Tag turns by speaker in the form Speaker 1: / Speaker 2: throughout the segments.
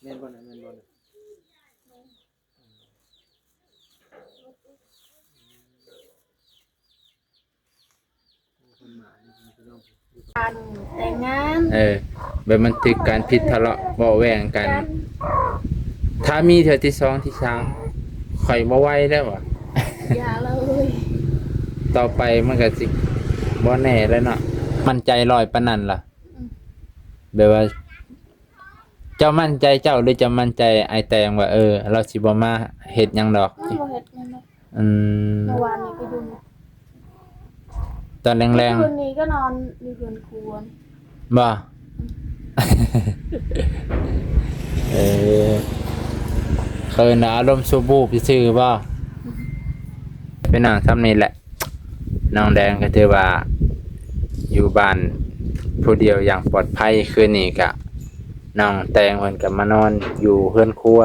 Speaker 1: แม่นบ่น่ะแม่นบ่น่ะคนหมานี่พี่น้อง
Speaker 2: การแต่งงาน
Speaker 3: แบบมันถึกการผิดทะเลาะเบาะแหว่งกัน ถ้ามีเธอที่สองที่สามข่อยบ่ไหวแล้วว่ะ
Speaker 2: อย่าเลย
Speaker 3: ต่อไปมันก็สิบ่แน่แล้วเนาะมั่นใจร้อยปานนั้นล่ะแบบว่า เจ้ามั่นใจเจ้าหรือจะมั่นใจไอ้แตงว่าเราสิบ่มาเฮ็ดหยังดอก
Speaker 2: มันบ่เฮ็ดหยังเนาะ
Speaker 3: อืม
Speaker 2: เมื่อวานนี้ก็อยู่
Speaker 3: ตอนแรง
Speaker 2: คืนนี้ก็นอนอยู่บนครัว
Speaker 3: ๆบ่ เคยนะอารมณ์สูบบูบซื่อๆบ่เป็นน้องซ้ำนี่แหละน้องแดงก็ถือว่า อยู่บ้านผู้เดียวอย่างปลอดภัยคืนนี้ก็น้องแตงเพิ่นก็มานอนอยู่เฮือนครัว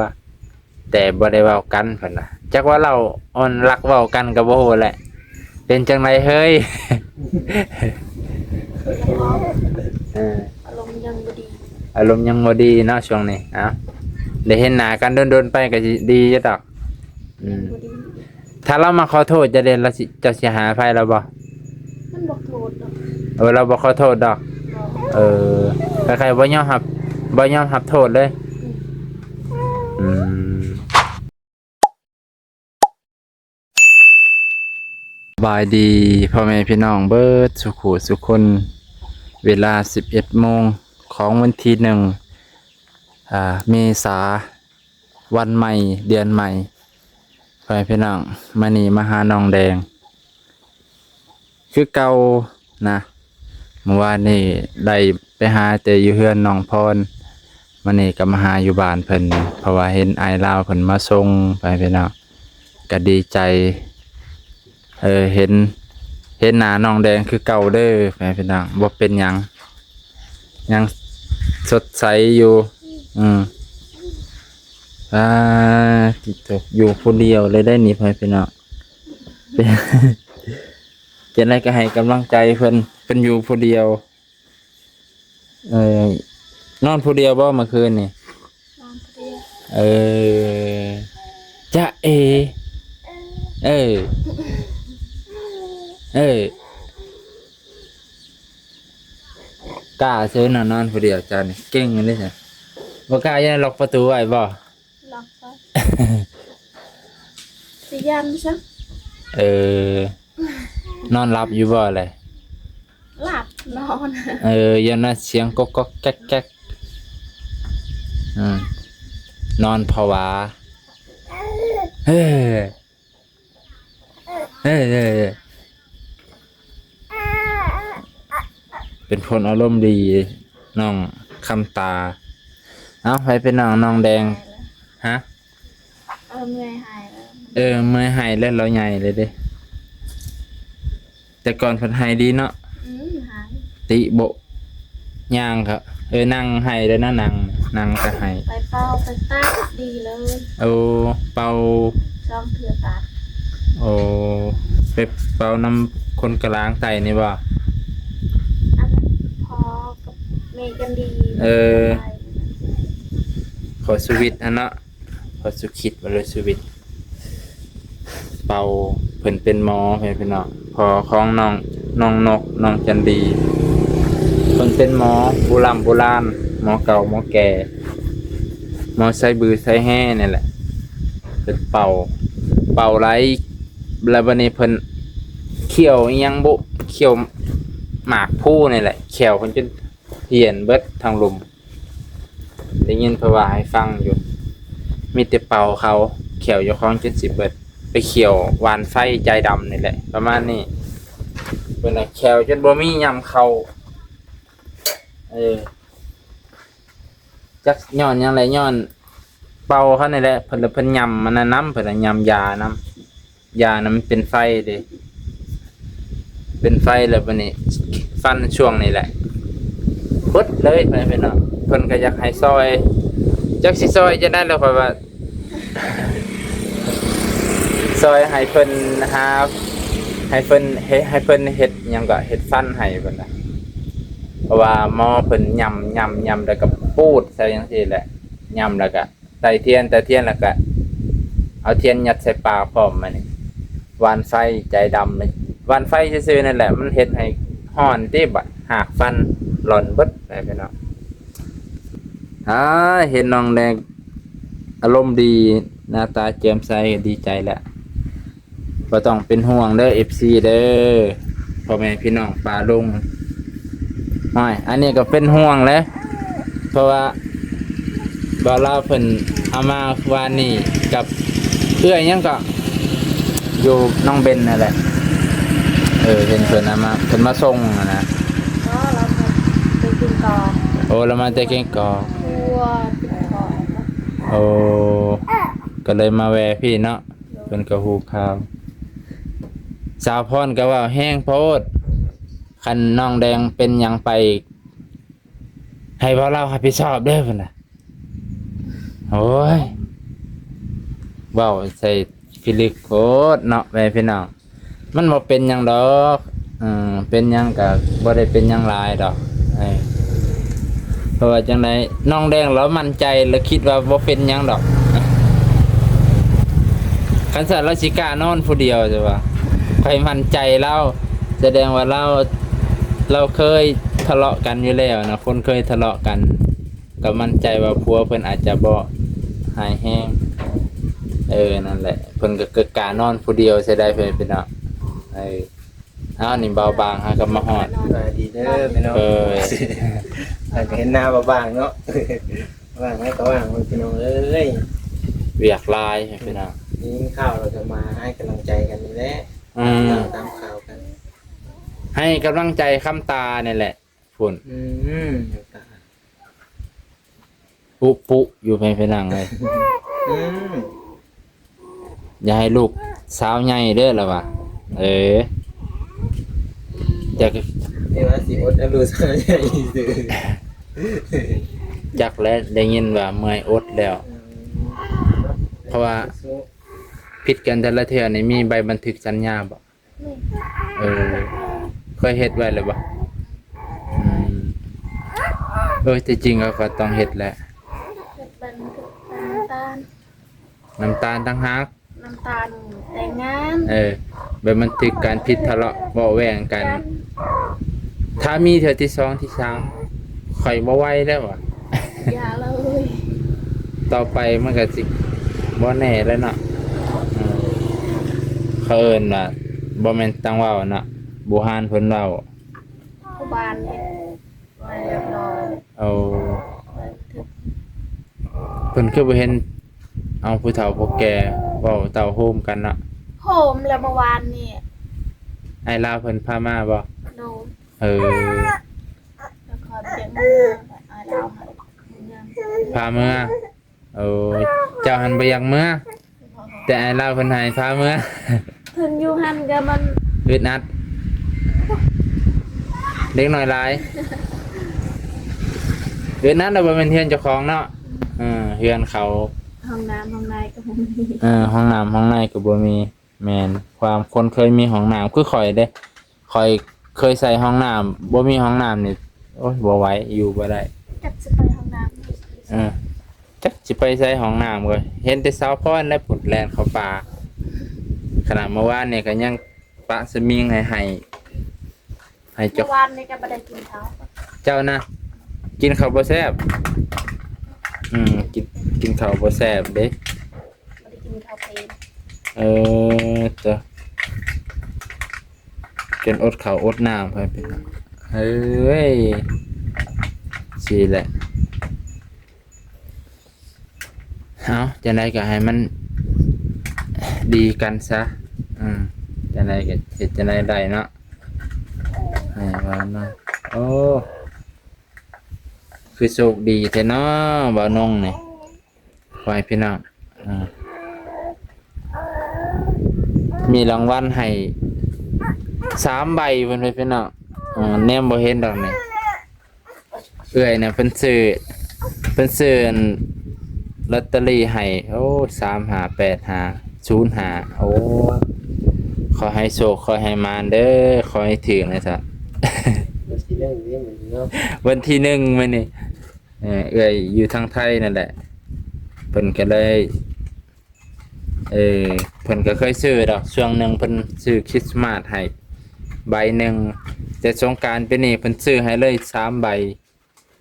Speaker 3: แต่บ่ได้เว้ากันเพิ่นน่ะจักว่าเราอ่อนรักเว้ากันก็บ่ฮู้แหละ เป็นจังไดเฮ้ย เออ
Speaker 2: อารมณ์ยังบ่ดี
Speaker 3: อารมณ์ยังบ่ดีเนาะช่วงนี้เอ้าได้เห็นหน้ากันโดนๆไปก็สิดีอยู่ดอก
Speaker 2: บ่ดี
Speaker 3: ถ้าเรามาขอโทษจะสิหาอภัยเราบ่
Speaker 2: มันบ่โทษดอก
Speaker 3: เราบ่ขอโทษดอกใครๆบ่ยอมรับโทษเลยอืมบายดีพ่อแม่พี่น้องเบิดสุขุสุคนเวลา 11 โมงของวันที่1เมษาวันใหม่เดือนใหม่พ่อแม่พี่น้องมานี่มาหาน้องแดงคือเก่านะเมื่อวานนี่ได้ไปหาแต่อยู่เฮือนน้องพรมานี่ก็มาหาอยู่บ้านเพิ่นเพราะว่าเห็นอ้ายลาวเพิ่นมาส่งไปพี่น้องก็ดีใจเห็นหน้าน้องแดงคือเก่าเด้อไปพี่น้องบ่เป็นหยังยังสดใสอยู่ติดตัวอยู่ผู้เดียวเลยได้นี่พี่น้องเป็นจะได้ก็ให้กำลังใจเพิ่นอยู่ผู้เดียวนอนผู้เดียวบ่เมื่อคืนนี่
Speaker 2: นอนผู้เดียว
Speaker 3: จะกล้าซื้อนอนผู้เดียวจ้านี่เก่งเลยจ้ะบ่กล้าอย่าล็อกประตูไว้บ่
Speaker 2: ล็อกไว้สิยันซะ
Speaker 3: นอนหลับอยู่บ่อะไร
Speaker 2: หลับนอน
Speaker 3: อย่านะเสียงก๊อกๆแก๊กๆนอนภาวะเป็นคนอารมณ์ดีน้องคำตาเอ้าไปเป็นน้องแดงฮะ
Speaker 2: เมื่อยหายแล้ว
Speaker 3: เมื่อยหายแล้วเราใหญ่เลยเด้แต่ก่อนเพิ่นหายดีเนาะ
Speaker 2: หาย
Speaker 3: ติโบย่างครับนั่งให้เลยนะนั่งก็ให้
Speaker 2: ไปเป่าไปตัดดีเลย
Speaker 3: เป่า
Speaker 2: ช่องเถื่อตัด
Speaker 3: ไปเป่าน้ำคนกลางไตนี่บ่
Speaker 2: อันพอกับเมย์กันดี
Speaker 3: ขอชีวิตเนาะขอสุขิดมาเลยชีวิตเป่าเพิ่นเป็นหมอเป็นเนาะพอของน้องนกน้องจันดีเพิ่นเป็นหมอโบราณหมอเก่าหมอแก่หมอใส่บือใส่แห่นี่แหละเป็นเป่าไรแล้วบัดนี้เพิ่นเขียวอิหยังบุเขียวหมากผู้นี่แหละเขียวเพิ่นจนเหี่ยนเบิดทางลมได้ยินเพิ่นว่าให้ฟังอยู่มีแต่เป่าเขาเขียวอยู่ของ70เบิดไปเขียวหวานไฟใจดำนี่แหละประมาณนี้เพิ่นน่ะเขียวจนบ่มียำเข้าจักย้อนหยังไงย้อนเป่าเขานี่แหละเพิ่นยำมันน้ำเพิ่นยำยาน้ำมันเป็นไฟเด้เป็นไฟแล้วบัดนี้ฟันช่วงนี้แหละเบิดเลยเพิ่นเนาะเพิ่นก็อยากให้ซอยจักสิซอยจะได้แล้วค่อยว่า ซอยให้เพิ่นให้เพิ่นเฮ็ดหยังก็เฮ็ดฟันให้เพิ่นน่ะเพราะว่าหมอเพิ่นยำแล้วก็ปูดใส่จังซี่แหละ ย่ำแล้วก็ใส่เทียนแต่เทียนแล้วก็เอาเทียนยัดใส่ปากพร้อมมานี่วานไฟใจดำเลยวานไฟซื่อๆนั่นแหละมันเฮ็ดให้ฮ้อนติบะหากฟันหล่อนเบิดไปพี่น้องเห็นน้องแดงอารมณ์ดีหน้าตาแจ่มใสก็ดีใจแล้วบ่ต้องเป็นห่วงเด้อ FC เด้อพ่อแม่พี่น้องป้าลุงน้อยอันนี้ก็เป็นห่วงแล้วเพราะว่าบ่าวลาวเพิ่นเอามาวานนี้กับเอื้อยยังก็อยู่น้องเบนนั่นแหละเห็นเพิ่นเอามาเพิ่นมาส่งนะ
Speaker 2: ก็เราไปกินกอง
Speaker 3: โอ้เรามาแต่เก่งกอ
Speaker 2: ทัวกินกอง
Speaker 3: โอ้ก็เลยมาแวะพี่เนาะเพิ่นก็ฮู้ข่าวสาวพรก็ว่าแห้งโพดคันน้องแดงเป็นหยังไปอีกให้พวกเรารับผิดชอบเด้อเพิ่นน่ะโอ้ยเว้าใส่พิลึกโคตรเนาะแม่พี่น้องมันบ่เป็นหยังดอกเป็นหยังก็บ่ได้เป็นหยังหลายดอกเพราะว่าจังไดน้องแดงเรามั่นใจแล้วคิดว่าบ่เป็นหยังดอกคันสัตว์เราสิกล้านอนผู้เดียวใช่ป่ะใครมั่นใจเราแสดงว่าเราเคยทะเลาะกันอยู่แล้วนะคนเคยทะเลาะกันก็มั่นใจว่าผัวเพิ่นอาจจะบ่หายแห้งนั่นแหละเพิ่นก็กล้านอนผู้เดียวใช่ได้เพิ่นเป็นเนาะนี่เบาบางฮะก็มาฮอด
Speaker 1: ดีเด้อพี่น้องอาจจะเห็นหน้าบ้างเนาะว่างไหมก็ว่างมันพี่น้องเอ้ย
Speaker 3: เวียกลายให้พี่น้อง
Speaker 1: นี่ข้าวเราจะมาให้กำลังใจกันนี่แหละตามข่าวกัน
Speaker 3: ให้กำลังใจคำตาเนี่ยแหละฝุ่นปุอยู่ไปนั่งเลยอย่าให้ลูกสาวใหญ่เด้อล่ะว่ะจาก
Speaker 1: นี่ว่าสิอดอรูสาวใหญ่ซื่อ
Speaker 3: จักและได้ยินว่าเมื่อยอดแล้ว เพราะว่าผิดกันแต่ละเทื่อนี่มีใบบันทึกสัญญาบ่เคยเฮ็ดไว้เลยบ่ที่จริงก็ต้องเฮ็ดแหละ
Speaker 2: เป็นบันทึกน้ำตาล
Speaker 3: น้ำตาลตั้งฮัก
Speaker 2: น้ำตาลแต่งงาน
Speaker 3: ใบบันทึกการผิดทะเลาะเบาะแว้งกัน ถ้ามีเทื่อที่2ที่3ข่อยบ่ไหวแล้วว่ะ
Speaker 2: อย่าเลย
Speaker 3: ต่อไปมันก็สิบ่แน่แล้วเนาะเขาเอิ้นว่าบ่แม่นตังเว้าเนาะบ่ฮานเพิ่นเว้า
Speaker 2: ผู้บ้านเนี่ยไปเรียบร้อย
Speaker 3: เอา
Speaker 2: บันทึก
Speaker 3: เพิ่นคือบ่เห็นเอาผู้เฒ่าผู้แก่เว้าเต่าโฮมกันเนาะ
Speaker 2: โหมแล้วเมื่อวานนี่
Speaker 3: ไอ้ลาวเพิ่นพามาบ่
Speaker 2: โดน
Speaker 3: แล้ว
Speaker 2: คอยเปลี่ยนมือเอาดาวหันยัง
Speaker 3: พาเมื่อเจ้าหันบ่อยากเมื่อแต่ไอ้ลาวเพิ่นให้พาเมื่อ
Speaker 2: ถึงอยู่หันก็มัน
Speaker 3: อึดอัดเด็กน้อยหลายอึดอัดแล้วบ่แม่นเฮือนเจ้าของเนาะเฮือนเขา
Speaker 2: ห้องน้ำห้องในก็บ่มี
Speaker 3: ห้องน้ำห้องในก็บ่มีแม่นความคนเคยมีห้องน้ำคือข่อยเด้ข่อยเคยใส่ห้องน้ำบ่มีห้องน้ำนี่โอ้ยบ่ไหวอยู่บ่ได้
Speaker 2: จักจะไปห้องน้ำ
Speaker 3: จักสิไปใส่ห้องน้ำก็เห็นแต่สาวพรและปุดแลนเข้าป่าขนาดเมื่อวานเนี่ยก็ยังปะสมิงให้
Speaker 2: เมื่
Speaker 3: เจ้า
Speaker 2: อวานนี่ก็บ่ได้กินข้าว
Speaker 3: เจ้านะกินข้าวบ่แซ่บกินข้าวบ่แซ่บเด้
Speaker 2: บ่ได้กินข้าวเพลน
Speaker 3: จ้ะจนอดข้าวอดน้ำไปเป็นสิแหละเอาจังไดก็ให้มันดีกันซะจังไดก็เฮ็ดจังไดได้เนาะให้ว่าเนาะโอ้คือโชคดีแท้เนาะบ่าวนงนี่ขอให้พี่น้องมีรางวัลให้3 ใบเพิ่นพี่น้องแนมบ่เห็นดอกนี่เอื้อยน่ะเพิ่นซื้อลอตเตอรี่ให้โอ้358505โอ้ขอให้โชคขอให้มานเด้อขอให้ถึงนะจ๊ะ
Speaker 1: ที่เรื่องนี้เหมือนเนาะ
Speaker 3: วันที่1มื้อนี้เอื้อยอยู่ทางไทยนั่นแหละ เพิ่นก็เลยเพิ่นก็เคยซื้อดอกช่วงหนึงเพิ่นซื้อคริสต์มาสให้ใบหนึงแต่สงกรานต์ปีนี้เพิ่นซื้อให้เลย3ใบ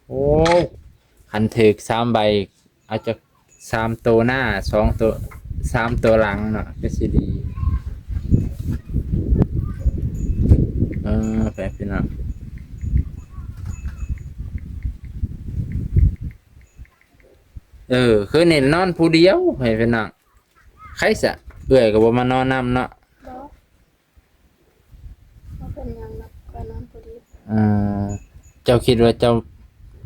Speaker 3: โอ้คันถูก3ใบเอาจัก3ตัวหน้า2ตัว3ตัวหลังเนาะก็สิดีไปพี่น้องคือนี่นอนผู้เดียวให้พี่น้องใครซะเอื้อยก็บ่มานอนนำเนาะ
Speaker 2: บ่บ่เป็นหยังดอกก็นอนผู้เดียว
Speaker 3: เจ้าคิดว่าเ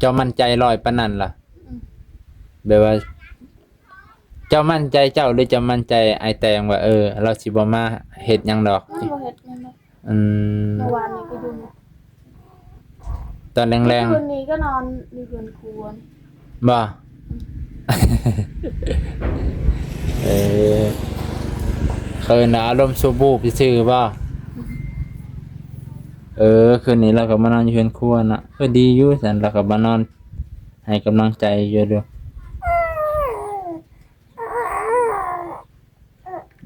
Speaker 3: จ้ามั่นใจ100ปานนั้นล่ะแบบว่าเจ้ามั่นใจเจ้าหรือจะมั่นใจไอ้แตงว่าเราสิบ่มาเฮ็ดหยังดอก
Speaker 2: บ่เฮ็ดหยังดอก
Speaker 3: เ
Speaker 2: มื่อวานนี้ก็อยู่
Speaker 3: ตอนแรง
Speaker 2: ๆคืนนี้ก็นอนอยู่เรือนครัว
Speaker 3: บ่เคยนะอารมณ์ชั่ววูบซื่อๆบ่คืนนี้เราก็มานอนอยู่เรือนครัวน่ะดีอยู่ซั่นเราก็มานอนให้กำลังใจอยู่เด้อ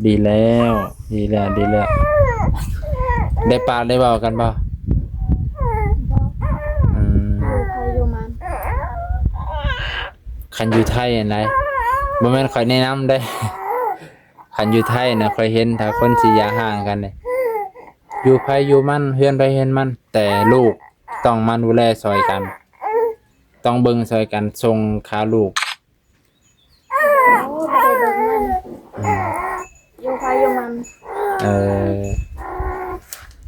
Speaker 3: ดีแล้วได้ปากได้เว้ากันบ่คันอยู่ไทยอันไหนบ่แม่นข่อยแนะนำได้คันอยู่ไทยน่ะข่อยเห็นถ้าคนสิอย่าห่างกันนี่อยู่ไผอยู่มันเฮือนไผเฮือนมันแต่ลูกต้องมาดูแลซอยกันต้องเบิ่งซอยกันส่งขาลูก
Speaker 2: อยู่ไผอยู่มัน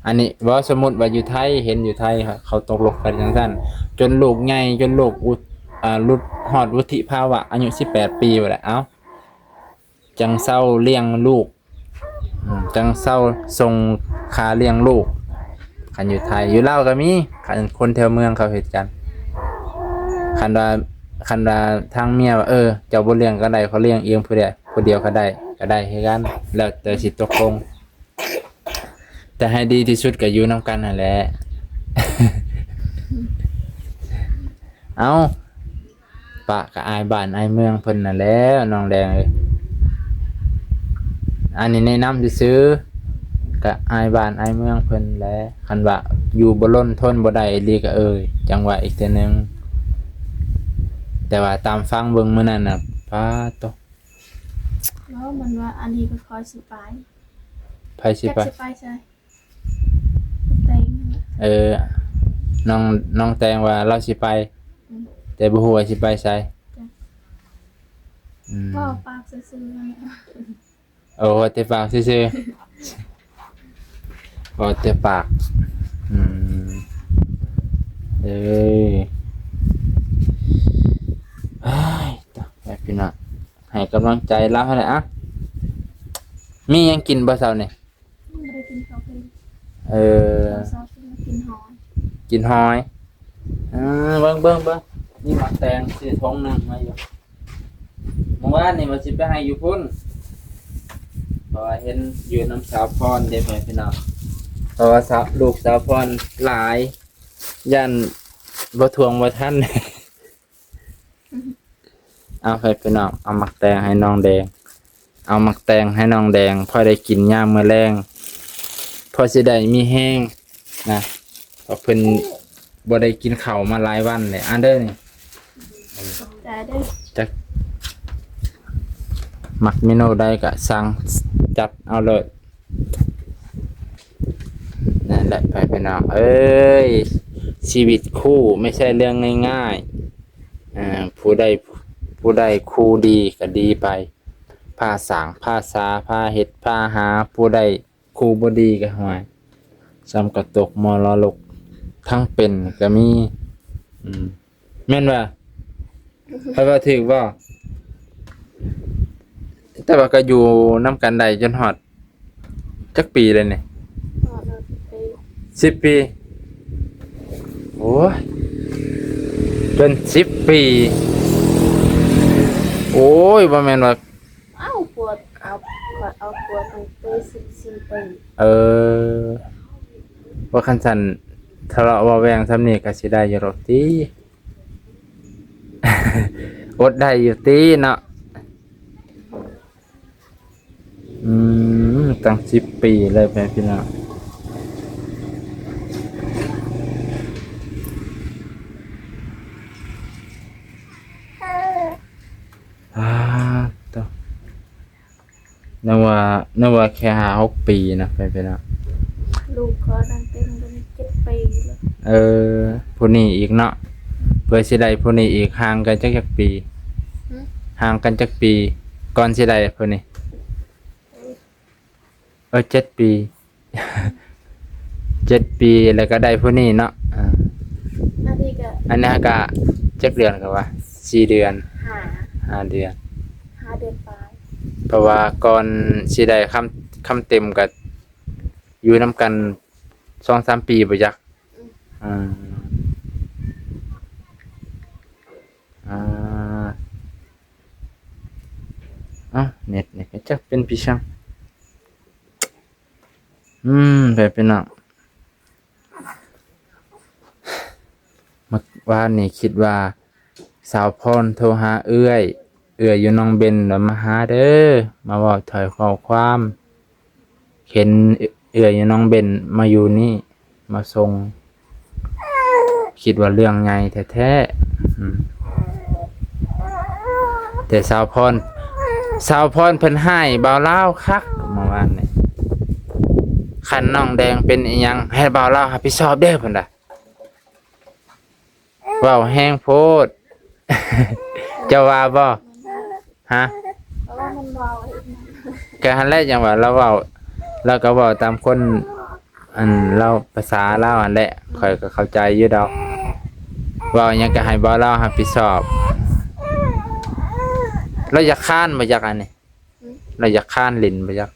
Speaker 3: อันนี้ว่าสมมุติว่าอยู่ไทยเห็นอยู่ไทยเขาตกลงกันจังซั่นจนลูกใหญ่จนลูกรุดฮอดวุฒิภาวะอายุ18ปีบ่ล่ะเอ้าจังเศร้าเลี้ยงลูกจังเศร้าส่งค่าเลี้ยงลูกคันอยู่ไทยอยู่ลาวก็มีคันคนแถวเมืองเขาเฮ็ดกันคันว่าทางเมียว่าเจ้าบ่เลี้ยงก็ได้เขาเลี้ยงเองผู้เดียวก็ได้คือกันแล้วแต่สิตกลงแต่ให้ดีที่สุดก็อยู่นำกันนั่นแหละ เอาปะก็อายบ้านอายเมืองเพิ่นนั่นแหละน้องแดงเอ้ยอันนี้แนะนำซื้อก็อายบ้านอายเมืองเพิ่นแหละคันว่าอยู่บ่ล้นทนบ่ได้ดีก็จังว่าอีกเทื่อนึงแต่ว่าตามฟังเบิ่งมื้อนั้นน่ะป้าตก
Speaker 2: แล้วมันว่าอันนี้ก็คอยสิไป
Speaker 3: ไผสิไป
Speaker 2: ใช่แตง
Speaker 3: น้องแตงว่าเราสิไปแต่บ่ฮู้ว่าสิไปไส
Speaker 2: ก็ปากซื่อๆ
Speaker 3: แต่ปากซื่อๆแต่ปากแบบพี่น้องให้กำลังใจเราให้ได้มีหยังกินบ่เช้านี่
Speaker 2: ไม่ได้กินข้าวกินเช้า
Speaker 3: กินหอยเบิ่งนี่มาแตงซื้อทงนึงมาอยู่เมื่อวานนี่ว่าสิไปให้อยู่พุ่นเพราะว่าเห็นอยู่น้ำสาวพรเด้พี่น้องเพราะว่าลูกสาวพรหลายยันบ่ทวงบ่ทันเอาไปพี่น้องเอามักแตงให้น้องแดงเอามักแตงให้น้องแดงพอได้กินยามมื้อแลงพอสิได้มีแห้งนะเพราะเพิ่นบ่ได้กินข้าวมาหลายวันเลยเด้อนี่จักมักเมนูใดก็สั่งจัดเอาเลยนั่นแหละไปพี่น้องชีวิตคู่ไม่ใช่เรื่องง่ายๆผู้ใดคู่ดีก็ดีไปพาสางพาษาพาเฮ็ดพาหาผู้ใดคู่บ่ดีก็ห่วยซ้ำก็ตกมรลกทั้งเป็นก็มีแม่นว่าเพราะว่าถือว่าแต่ว่าก็อยู่นำกันได้จนฮอดจักปีเลยนี่10 ปีโอ้ยจน10 ปีโอ้ยบ่แม่นว่า
Speaker 2: ปวดเอาปวดตั้งแต่14 ปี
Speaker 3: ว่าคันซั่นทะเลาะว่าแวงซำนี้ก็สิได้อยู่ดอกติอดได้อยู่ติเนาะ ตั้ง10 ปีเลยแม่พี่น้องต่อนึกว่าแค่5-6 ปีนะแม่พี่น้อง
Speaker 2: ลูกเขาดังเต็มกัน7 ปีแล้ว
Speaker 3: ผู้นี้อีกเนาะเพื่อสิได้ผู้นี้อีกห่างกันจักปีห่างกันจักปีก่อนสิได้ผู้นี้7 ปี 7 ปีแล้วก็ได้ผู้นี้เนาะ
Speaker 2: นาทีก็
Speaker 3: อันนี้ก็จักเดือนก็ว่า4 เดือน5 เดือน
Speaker 2: 5 เดือนปลาย
Speaker 3: เพราะว่าก่อนสิได้คำเต็มก็อยู่นำกัน 2-3 ปีบ่จักเน็ตนี่ก็จักเป็นพี่ช่างแบบเป็นน้องเมื่อวานนี่คิดว่าสาวพรโทรหาเอื้อยอยู่น้องเบนแล้วมาหาเด้อมาเว้าถอยข้อความเห็นเอื้อยอยู่น้องเบนมาอยู่นี่มาส่งคิดว่าเรื่องใหญ่แท้ๆแต่สาวพรเพิ่นให้บ่าวลาวคักเมื่อวานนี่คันน้องแดงเป็นอีหยังให้บ่าวลาวรับผิดชอบเด้อเพิ่นน่ะเว้าแฮงโพด เจ้าว่าบ่ฮะ
Speaker 2: เพราะว่ามันเบาอีกนะ
Speaker 3: ก็หันแรกจังว่าเราเว้าเราก็เว้าตามคนเราภาษาลาวอันแหละข้อยก็เข้าใจอยู่ดอกเว้าหยังก็ให้บ่าวลาวรับผิดชอบเราอยากค้านบ่อยากอันนี้เราอยากค้านลิ้นบ่อยาก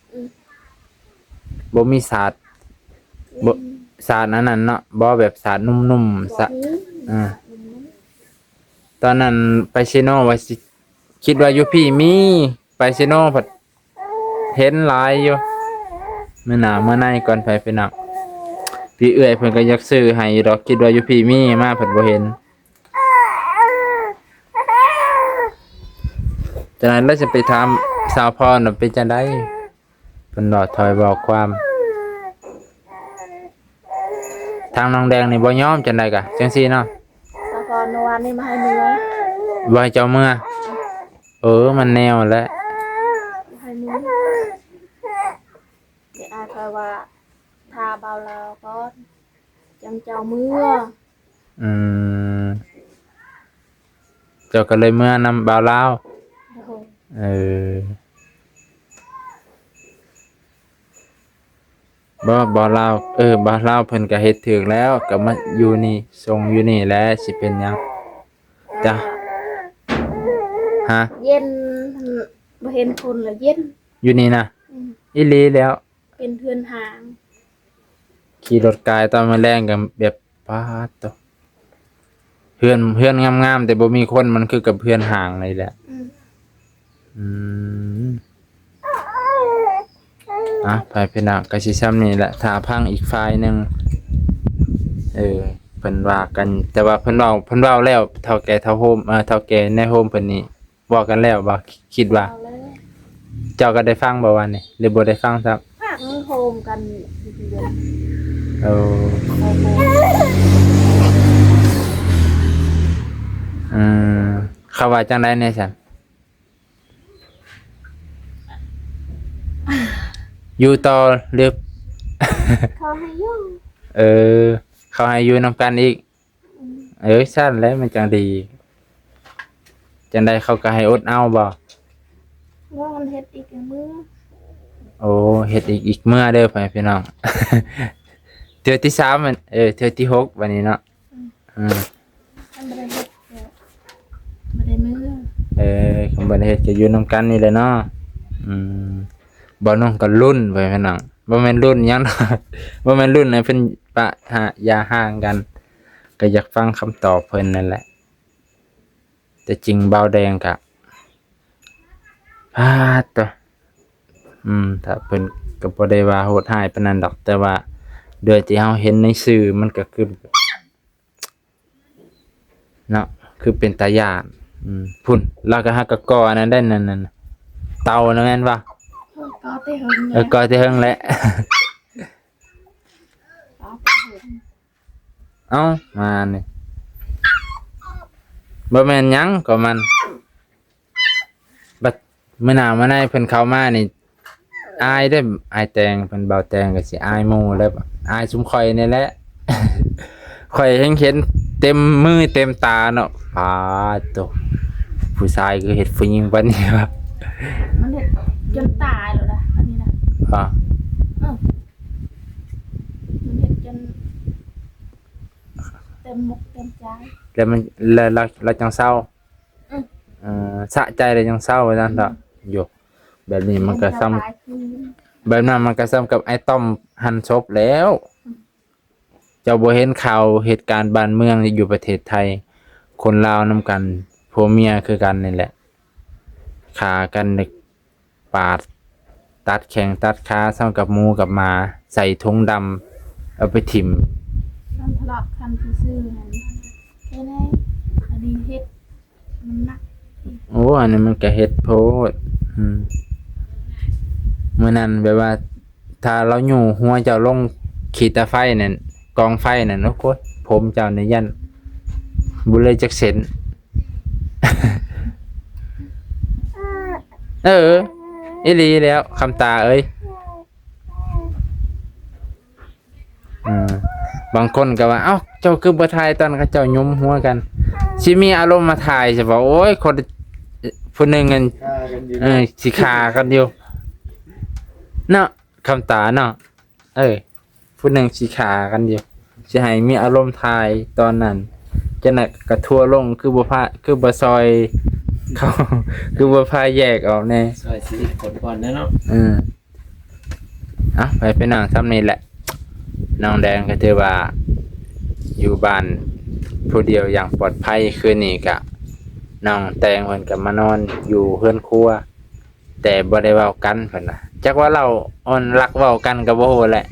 Speaker 3: บ่มีศาสตร์บ่ศาสตร์อันนั้นเนาะบ่แบบศาสตร์นุ่มๆตอนนั้นไปซิโนว่าสิคิดว่าอยู่พี่มีไปซิโนผัดเห็นหลายอยู่มื้อหน้ามื้อในก่อนไปนักพี่เอื้อยเพิ่นก็อยากซื้อให้ดอกคิดว่าอยู่พี่มีมาผัดบ่เห็นจากนั้นเราจะไปถามสาวพรว่าเป็นจังได๋เพิ่นรอถอยบอกความทางน้องแดงนี่บ่ยอมจังได๋กะจังซี่เนาะ
Speaker 2: สะพอนวานนี่มาให้เนื้อ
Speaker 3: บ่ให้เจ้าเมื่อมันแนวแล้ว
Speaker 2: ให้เนื้อเดี๋ยวอาคอยว่าทาเบาแล้วก็จังเจ้าเมื่อ
Speaker 3: เจ้าก็เลยเมื่อนำบ่าวลาวบ่าวลาวบ่าวลาวเพิ่นก็เฮ็ดถูกแล้วก็มาอยู่นี่ส่งอยู่นี่แหละสิเป็นหยังจ้ะฮะ
Speaker 2: เย็นบ่เห็นคนแล้วเย็น
Speaker 3: อยู่นี่นะอีหลีแล้ว
Speaker 2: เป็นเพื่อนห่าง
Speaker 3: ขี่รถกายตอนมื้อแลงก็แบบปาดตเพื่อนงามๆแต่บ่มีคนมันคือกับเพื่อนห่างเลยแหละไปพี่น้องก็สิซ้ำนี่แหละถ้าพังอีกฝ่ายนึงเพิ่นว่ากันแต่ว่าเพิ่นเว้าแล้วเฒ่าแก่เฒ่าโฮมเฒ่าแก่ในโฮมเพิ่นนี่บอกกันแล้วบ่คิดว่าเจ้าก็ได้ฟังบ่วันนี้หรือบ่ได้ฟังซับ
Speaker 2: ฟังโฮมกัน
Speaker 3: เขาว่าจังได๋แน่ซั่นอยู่ต่อหรือ
Speaker 2: เขาให้อยู่
Speaker 3: เขาให้อยู่นำกันอีกซั่นแล้วมันจังดีจังได๋เขาก็ให้อดเอาบ่
Speaker 2: ว่ามันเฮ็ดอีกมื้อ
Speaker 3: เฮ็ดอีกมื้อเด้อพี่น้องเทื่อที่3มันเทื่อที่6วันนี้เนาะ
Speaker 2: มันบ่ได้เฮ็ดบ่ได้มื้อ
Speaker 3: คำบ่ได้เฮ็ดก็อยู่นำกันนี่แหละเนาะบ่น้องก็รุ่นไปพี่น้องบ่แม่นรุ่นหยังบ่แม่นรุ่นให้เพิ่นปะหะอย่าห่างกันก็อยากฟังคำตอบเพิ่นนั่นแหละแต่จริงเบาแดงก็ตัวถ้าเพิ่นก็บ่ได้ว่าโหดร้ายปานนั้นดอกแต่ว่าด้วยที่เฮาเห็นในสื่อมันก็คือเนาะคือเป็นตาย้านพุ่นแล้วก็ฮักกะกออันนั้นได้นั่นเตานั่นแม่นบ่
Speaker 2: ไป ก็เตะหึง
Speaker 3: ก็ที่เฮิงแหละ
Speaker 2: ก็เตะหึง
Speaker 3: เอ้ามานี่บ่แม่นหยังก็มันบัดมื้อหน้ามื้อในเพิ่นเข้ามานี่อายเด้ออายแตงเพิ่นเบาแตงก็สิอายหมู่แล้วอายซุมข่อยนี่แหละ ข่อยเห็นเต็มมือเต็มตาเนาะปาดโตผู้ชายคือเฮ็ดผู้หญิงปานนี้วะ
Speaker 2: มันเห็ดจนตายแล้วนะอันนี้นะ
Speaker 3: อ่า
Speaker 2: มันเห็ดจนเต็มมุกเต็มใจ
Speaker 3: แล้วมันเราจังเศร้าสะใจเลยจังเศร้าว่าซั่นดอกอยู่แบบนี้มันก็ซ้ำ
Speaker 2: ตายคืน
Speaker 3: แบบนั้นมันก็ซ้ำกับไอ้ต้อมหั่นศพแล้ว เจ้าบ่เห็นข่าวเหตุการณ์บ้านเมืองอยู่ประเทศไทย คนลาวนำกันผัวเมียคือกันนี่แหละฆ่ากันนึกปาดตัดแข้งตัดขาซ้ำกับหมูกับหมาใส่ถุงดำเอาไปถิ่ม
Speaker 2: มันทะเลาะกันซื่อๆนั่นแค่นี้อันนี้เห็ดมันหนัก
Speaker 3: โอ้อันนี้มันก็เฮ็ดโพดมื้อนั้นแบบว่า ถ้าเราอยู่หัวเจ้าลงขีดตาไฟนั่นกองไฟนั่นโอ้โหผมเจ้านี่ยันบ่เลยจักเส้น อีหลีแล้วคำตาเอ้ยบางคนก็ว่าเอ้าเจ้าคือบ่ทายตอนเขาเจ้ายุมหัวกันสิมีอารมณ์มาทายใช่ป่ะโอ้ยคนผู้หนึงเงินสิฆ่ากันอยู่เนาะคำตาเนาะผู้หนึงสิฆ่ากันอยู่สิให้มีอารมณ์ทายตอนนั้นจะน่ะกระทั่วลงคือบ่พาคือบ่ซอยเขา คือบ่พาแยกออกแน่
Speaker 1: ซอยสิผลก่อนเนาะ
Speaker 3: ไปนั่งซ้ำนี่แหละน้องแดงก็ถือว่าอยู่บ้านผู้เดียวอย่างปลอดภัยคืนนี้กะน้องแตงเพิ่นก็มานอนอยู่เฮือนครัวแต่บ่ได้เว้ากันเพิ่นน่ะจักว่าเราอ่อนรักเว้ากันก็บ่ฮู้แหละ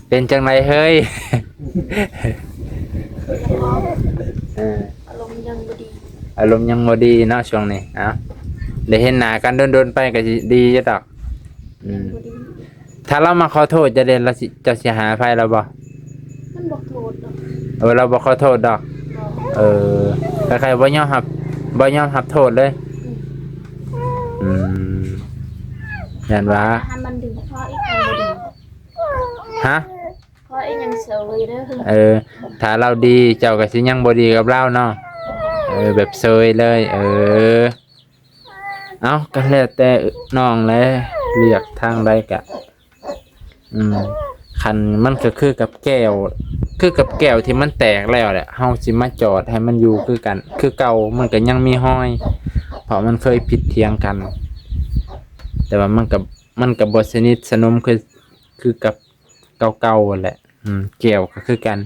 Speaker 3: เป็นจังไดเฮ้ย
Speaker 2: อารมณ์ยังบ่ดี
Speaker 3: อารมณ์ยังบ่ดีเนาะช่วงนี้ได้เห็นหน้ากันโดนๆไปก็สิดีอยู่ดอก
Speaker 2: บ่ดี
Speaker 3: ถ้าเรามาขอโทษจะจะสิหาอภัยเราบ่
Speaker 2: มันบอกโทษดอก
Speaker 3: เราบ่ขอโทษดอกใครๆบ่ยอมรับโทษเลยยันว่า
Speaker 2: ให้มันดึงเพราะอีกคนบ่ดี
Speaker 3: ฮะ
Speaker 2: เพราะอีกยังเสยเด้อ
Speaker 3: ถ้าเราดีเจ้าก็สิยังบ่ดีกับเราเนาะแบบเซยเลยเอาก็แล้วแต่น้องแหละเลือกทางใดก็คันมันก็คือกับแก้วที่มันแตกแล้วแหละเฮาสิมาจอดให้มันอยู่คือกันคือเก่ามันก็ยังมีห้อยเพราะมันเคยผิดเถียงกันแต่ว่ามันก็บ่สนิทสนมคือกับเก่าๆแหละแก้วก็คือกัน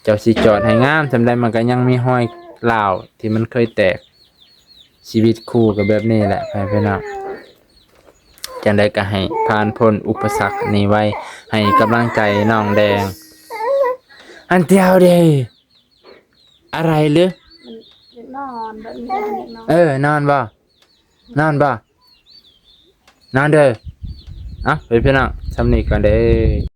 Speaker 3: เจ้าสิจอดให้งามซำใดมันก็ยังมีห้อยร้าวที่มันเคยแตกชีวิตคู่ก็แบบนี้แหละพี่น้องจังใดก็ให้ผ่านพ้นอุปสรรคนี้ไว้ให้กำลังใจน้องแดงอันเดียวเด้อะไรหรือ
Speaker 2: มันนอนแบบนี้นอน
Speaker 3: นอนบ่นอนเด้อไปพี่น้องทำนี่ก่อนเด้อ